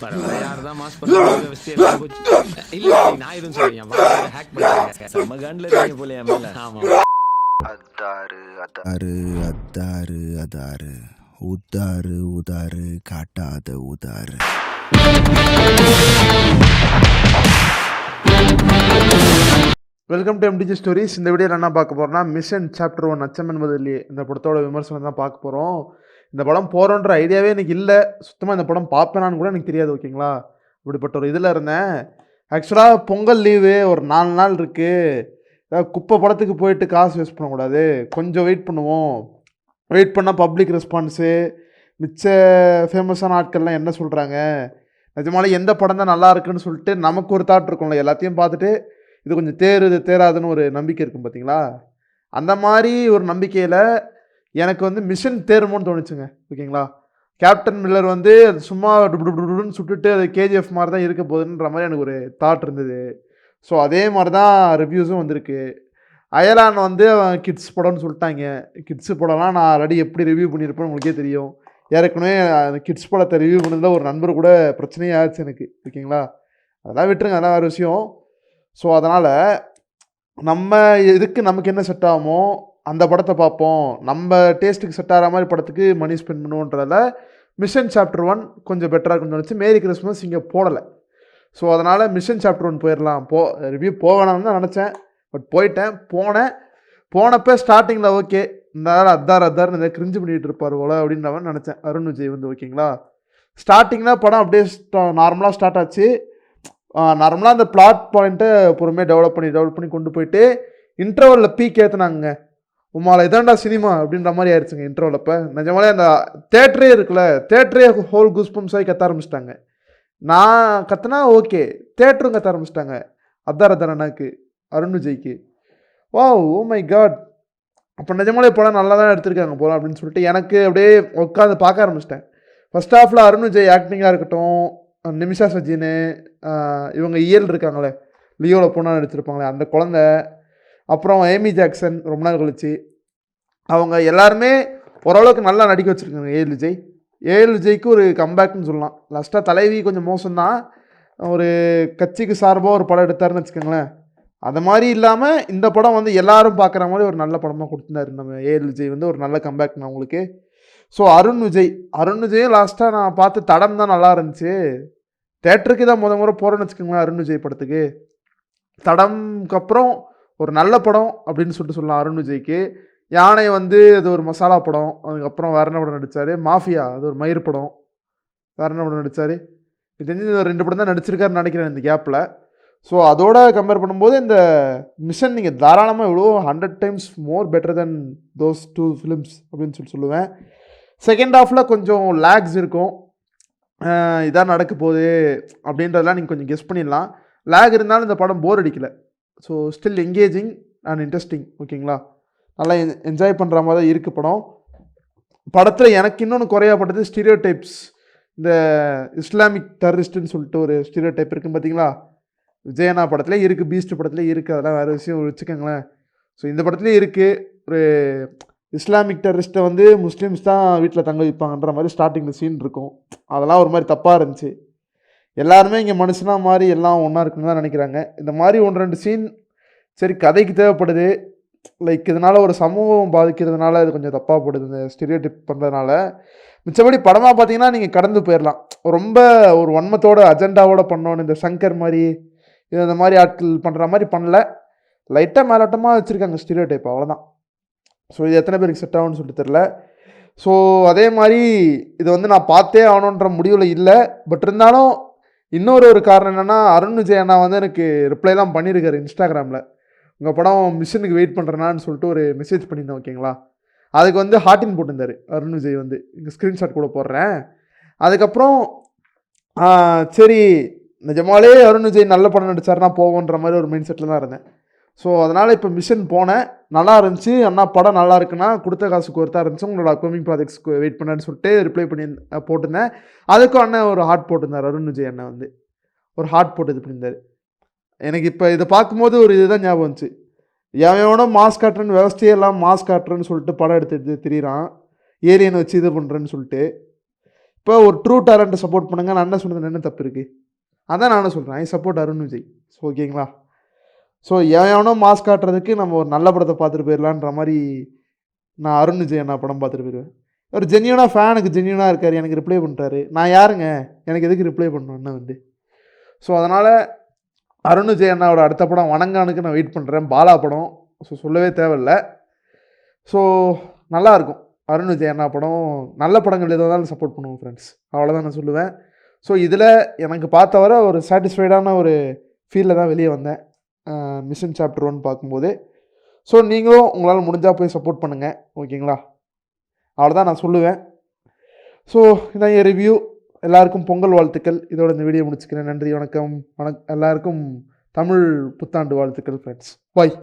வர வர யார் தான் மாஸ் பண்ண வச்சு எல்லாம் போச்சு. இல்ல நான் எதுவும் சொல்றேன், ஹேக் பண்ணிட்டாங்க. செம்ம காண்டில் இருக்கீங்க போல என் மேல. ஆமா. அதாரு அதாரு அதாரு உதாரு உதாரு காட்டாத உதாரு. Welcome to MTG stories. இந்த வீடியோ என்ன பார்க்க போகிறோம்னா, மிஷன் சாப்டர் 1 அச்சம் என்பது இல்லையே இந்த படத்தோட விமர்சனம் தான் பார்க்க போகிறோம். இந்த படம் போகிறோன்ற ஐடியாவே எனக்கு இல்லை. சுத்தமாக இந்த படம் பார்ப்பேனான்னு கூட எனக்கு தெரியாது. ஓகேங்களா, இப்படிப்பட்ட ஒரு இதில் இருந்தேன். ஆக்சுவலாக பொங்கல் லீவு ஒரு 4 நாள் இருக்குது. ஏதாவது குப்பை படத்துக்கு போயிட்டு காசு வேஸ்ட் பண்ணக்கூடாது, கொஞ்சம் வெயிட் பண்ணுவோம். வெயிட் பண்ணால் பப்ளிக் ரெஸ்பான்ஸு, மிச்ச ஃபேமஸான ஆட்கள்லாம் என்ன சொல்கிறாங்க, நிஜமாலே எந்த படம் தான் நல்லா இருக்குன்னு சொல்லிட்டு நமக்கு ஒரு தாட் இருக்கும்ல. எல்லாத்தையும் பார்த்துட்டு இது கொஞ்சம் தேருது தேராதுன்னு ஒரு நம்பிக்கை இருக்கும் பார்த்தீங்களா. அந்த மாதிரி ஒரு நம்பிக்கையில் எனக்கு வந்து மிஷன் தேருமோன்னு தோணுச்சுங்க. ஓகேங்களா, கேப்டன் மில்லர் வந்து சும்மா டுன்னு சுட்டுட்டு அது கேஜிஎஃப் மாதிரி தான் இருக்க போகுதுன்ற மாதிரி எனக்கு ஒரு தாட் இருந்தது. ஸோ அதே மாதிரி தான் ரிவ்யூஸும் வந்திருக்கு. அயலான் வந்து கிட்ஸ் படம்னு சொல்லிட்டாங்க. கிட்ஸு படம்லாம் நான் ஆல்ரெடி எப்படி ரிவ்யூ பண்ணியிருப்பேன்னு உங்களுக்கே தெரியும். ஏற்கனவே அந்த கிட்ஸ் படத்தை ரிவ்யூ பண்ணதில் ஒரு நண்பர் கூட பிரச்சனையே ஆச்சு எனக்கு. ஓகேங்களா, அதெல்லாம் விட்டுருங்க, அதெல்லாம் வேறு விஷயம். ஸோ அதனால் நம்ம இதுக்கு நமக்கு என்ன செட் ஆகுமோ அந்த படத்தை பார்ப்போம். நம்ம டேஸ்ட்டுக்கு செட் ஆகிற மாதிரி படத்துக்கு மணி ஸ்பெண்ட் பண்ணுவோன்றதில் மிஷன் சாப்டர் 1 கொஞ்சம் பெட்டராக இருக்குன்னு தோணுச்சு. மேரி கிறிஸ்மஸ் இங்கே போடலை. ஸோ அதனால் மிஷன் சாப்டர் 1 போயிடலாம். ரிவ்யூ போவேணாம்னு தான் நினச்சேன், பட் போயிட்டேன். போனப்போ ஸ்டார்டிங்கில் ஓகே, இந்த அத்தார்னு இதை கிரிஞ்சு பண்ணிகிட்டு இருப்பார் போல அப்படின்ற மாதிரி நினச்சேன். அருண் விஜய் வந்து ஓகேங்களா, ஸ்டார்டிங்கில் படம் அப்படியே நார்மலாக ஸ்டார்ட் ஆச்சு. நார்மலாக அந்த பிளாட் பாயிண்ட்டை பொறுமையாக டெவலப் பண்ணி கொண்டு போயிட்டு இன்டர்வலில் பீக் ஏற்றுனாங்க. உமால இதாண்டா சினிமா அப்படின்ற மாதிரி ஆயிடுச்சுங்க இன்டர்வல். அப்போ நிஜமாலே அந்த தேட்டரே இருக்குல்ல, தேட்டரே ஹோல் கூஸ்பம்ஸ் ஆகி கத்த ஆரம்பிச்சிட்டாங்க. நான் கத்துனா ஓகே, தேட்டரும் கத்த ஆரம்பிச்சிட்டாங்க. அண்ணாக்கு, அருண் விஜய்க்கு. ஓ மை காட், அப்போ நிஜமாலே படம் நல்லா தான் எடுத்திருக்காங்க போல அப்படின்னு சொல்லிட்டு எனக்கு அப்படியே உட்காந்து பார்க்க ஆரம்பிச்சிட்டேன். ஃபர்ஸ்ட் ஹாஃபில் அருண் விஜய் ஆக்டிங்காக இருக்கட்டும், நிமிஷா சஜினு, இவங்க இயல் இருக்காங்களே, லியோவில் பொண்ணாக நடிச்சிருப்பாங்களே அந்த குழந்தை, அப்புறம் ஏமி ஜாக்சன் ரொம்ப நாள் கழிச்சு, அவங்க எல்லாருமே ஓரளவுக்கு நல்லா நடிக்க வச்சுருக்காங்க. ஏஎல் விஜய்க்கு ஒரு கம்பேக்னு சொல்லலாம். லாஸ்ட்டாக தலைவி கொஞ்சம் மோசம்தான், ஒரு கட்சிக்கு சார்பாக ஒரு படம் எடுத்தாருன்னு வச்சுக்கோங்களேன். அது மாதிரி இல்லாமல் இந்த படம் வந்து எல்லாரும் பார்க்குற மாதிரி ஒரு நல்ல படமாக கொடுத்துருந்தாரு நம்ம ஏஎல் விஜய். வந்து ஒரு நல்ல கம்பேக்னு அவங்களுக்கு. ஸோ அருண் விஜயும் லாஸ்ட்டாக நான் பார்த்து தடம் தான் நல்லா இருந்துச்சு. தேட்டருக்கு தான் முறை போகிறேன்னு வச்சுக்கோங்களேன் அருண் விஜய் படத்துக்கு. தடம்க்கு அப்புறம் ஒரு நல்ல படம் அப்படின்னு சொல்லிட்டு சொல்லலாம் அருண் விஜய்க்கு. யானை வந்து அது ஒரு மசாலா படம். அதுக்கப்புறம் வேற என்ன படம் நடித்தார், மாஃபியா, அது ஒரு மயிர் படம். வேற என்ன படம் நடித்தார், இது தெரிஞ்சு 2 படம் தான் நடிச்சிருக்காருன்னு நினைக்கிறேன் இந்த கேப்பில். ஸோ அதோட கம்பேர் பண்ணும்போது இந்த மிஷன் நீங்கள் தாராளமாக எவ்வளோ 100 times more better then those 2 films அப்படின்னு சொல்லுவேன். செகண்ட் ஹாஃபில் கொஞ்சம் லேக்ஸ் இருக்கும். இதான் நடக்க போகுது அப்படின்றதெல்லாம் நீங்கள் கொஞ்சம் கெஸ் பண்ணிடலாம். லேக் இருந்தாலும் இந்த படம் போர் அடிக்கலை. So still engaging and interesting. ஓகேங்களா, நல்லா என்ஜாய் பண்ணுற மாதிரி தான் இருக்குது படம். படத்தில் எனக்கு இன்னொன்று குறையாப்பட்டது ஸ்டீரியோ டைப்ஸ். இந்த இஸ்லாமிக் டெரரிஸ்ட்டுன்னு சொல்லிட்டு ஒரு ஸ்டீரியோ டைப் இருக்குன்னு பார்த்தீங்களா, விஜயனா படத்துலேயே இருக்குது, பீஸ்ட் படத்துலேயே இருக்குது. அதெல்லாம் வேறு விஷயம் வச்சுக்கோங்களேன். ஸோ இந்த படத்துலேயே இருக்குது, ஒரு இஸ்லாமிக் டெரரிஸ்ட்டை வந்து முஸ்லீம்ஸ் தான் வீட்டில் தங்க வைப்பாங்கன்ற மாதிரி ஸ்டார்டிங்கில் சீன் இருக்கும். அதெல்லாம் ஒரு மாதிரி தப்பாக இருந்துச்சு. எல்லாருமே இங்கே மனுஷனாக மாதிரி எல்லாம் ஒன்றா இருக்குன்னு தான் நினைக்கிறாங்க. இந்த மாதிரி 1-2 சீன் சரி கதைக்கு தேவைப்படுது. லைக் இதனால் ஒரு சமூகம் பாதிக்கிறதுனால இது கொஞ்சம் தப்பாக போடுது இந்த ஸ்டீரியோடைப் பண்ணுறதுனால. மிச்சபடி படமாக பார்த்தீங்கன்னா நீங்கள் கடந்து போயிடலாம். ரொம்ப ஒரு வன்மத்தோட அஜெண்டாவோட பண்ணோன்னு இந்த சங்கர் மாதிரி இந்த மாதிரி ஆட்கள் பண்ணுற மாதிரி பண்ணல. லைட்டாக மேலோட்டமாக வச்சுருக்காங்க ஸ்டீரியோடைப், அவ்வளோதான். ஸோ இது எத்தனை பேருக்கு செட் ஆகும்னு சொல்லிட்டு தெரில. ஸோ அதே மாதிரி இது வந்து நான் பார்த்தே ஆகணுன்ற முடிவில் இல்லை. பட் இருந்தாலும் இன்னொரு காரணம் என்னென்னா, அருண் விஜய் அண்ணா வந்து எனக்கு ரிப்ளைலாம் பண்ணியிருக்காரு இன்ஸ்டாகிராமில். உங்கள் படம் மிஷனுக்கு வெயிட் பண்ணுறேனான்னு சொல்லிட்டு ஒரு மெசேஜ் பண்ணியிருந்தேன். ஓகேங்களா, அதுக்கு வந்து ஹார்ட்டின் போட்டிருந்தார் அருண் விஜய். வந்து இங்கே ஸ்க்ரீன்ஷாட் கூட போடுறேன். அதுக்கப்புறம் சரி நிஜமாலே அருண் விஜய் நல்ல படம் நடிச்சாருன்னா போவோன்ற மாதிரி ஒரு மைண்ட் செட்டில் தான் இருந்தேன். ஸோ அதனால் இப்போ மிஷன் போனேன், நல்லா இருந்துச்சு. அண்ணா படம் நல்லா இருக்குன்னா கொடுத்த காசுக்கு ஒருத்தா இருந்துச்சு, உங்களோட அப்கமிங் ப்ராஜெக்ட்ஸ்க்கு வெயிட் பண்ணேன்னு சொல்லிட்டு ரிப்ளை பண்ணி போட்டிருந்தேன். அதுக்கும் அண்ணன் ஒரு ஹார்ட் போட்டிருந்தார். அருண் விஜய் அண்ணன் வந்து ஒரு ஹார்ட் போட்டு இது பண்ணியிருந்தார். எனக்கு இப்போ இதை பார்க்கும்போது ஒரு இதுதான் ஞாபகம் வந்துச்சு. எவனோட மாஸ் காட்டுறேன்னு விவசாயெல்லாம் மாஸ் காட்டுறேன்னு சொல்லிட்டு படம் எடுத்துட்டு திரியிறான், ஏலியனை வச்சு இது பண்ணுறேன்னு சொல்லிட்டு. இப்போ இப்போ ஒரு ட்ரூ டேலண்ட்டை சப்போர்ட் பண்ணுங்க. நான் என்ன சொன்னது என்ன தப்பு இருக்குது? அதான் நானும் சொல்கிறேன். I support Arun Vijay. So ஓகேங்களா? ஸோ எவனோ மாஸ் காட்டுறதுக்கு நம்ம ஒரு நல்ல படத்தை பார்த்துட்டு போயிடலான்ற மாதிரி நான் அருண் விஜய் அண்ணா படம் பார்த்துட்டு போயிடுவேன். ஒரு ஜென்யூனாக ஃபேனுக்கு ஜென்யூனாக இருக்கார், எனக்கு ரிப்ளை பண்ணுறாரு. நான் யாருங்க, எனக்கு எதுக்கு ரிப்ளை பண்ணணும் அண்ணன் வந்து? ஸோ அதனால் அருண் விஜய் அண்ணாவோட அடுத்த படம் வணங்கானுக்கு நான் வெயிட் பண்ணுறேன். பாலா படம். ஸோ சொல்லவே தேவையில்லை. ஸோ நல்லாயிருக்கும். அருண் விஜய் அண்ணா படம் நல்ல படங்கள் எதாக இருந்தாலும் சப்போர்ட் பண்ணுவோம் ஃப்ரெண்ட்ஸ். அவ்வளோதான் நான் சொல்லுவேன். ஸோ இதில் எனக்கு பார்த்த வர ஒரு சாட்டிஸ்ஃபைடான ஒரு ஃபீலில் தான் வெளியே வந்தேன் மிஷன் சாப்டர் 1 பார்க்கும்போது. ஸோ நீங்களும் உங்களால் முடிஞ்சால் போய் சப்போர்ட் பண்ணுங்கள். ஓகேங்களா? அவ்வளோதான் நான் சொல்லுவேன். ஸோ இதான் என் ரிவ்யூ. எல்லாருக்கும் பொங்கல் வாழ்த்துக்கள். இதோட இந்த வீடியோ முடிச்சுக்கிறேன். நன்றி, வணக்கம். எல்லாருக்கும் தமிழ் புத்தாண்டு வாழ்த்துக்கள் ஃப்ரெண்ட்ஸ். பாய்.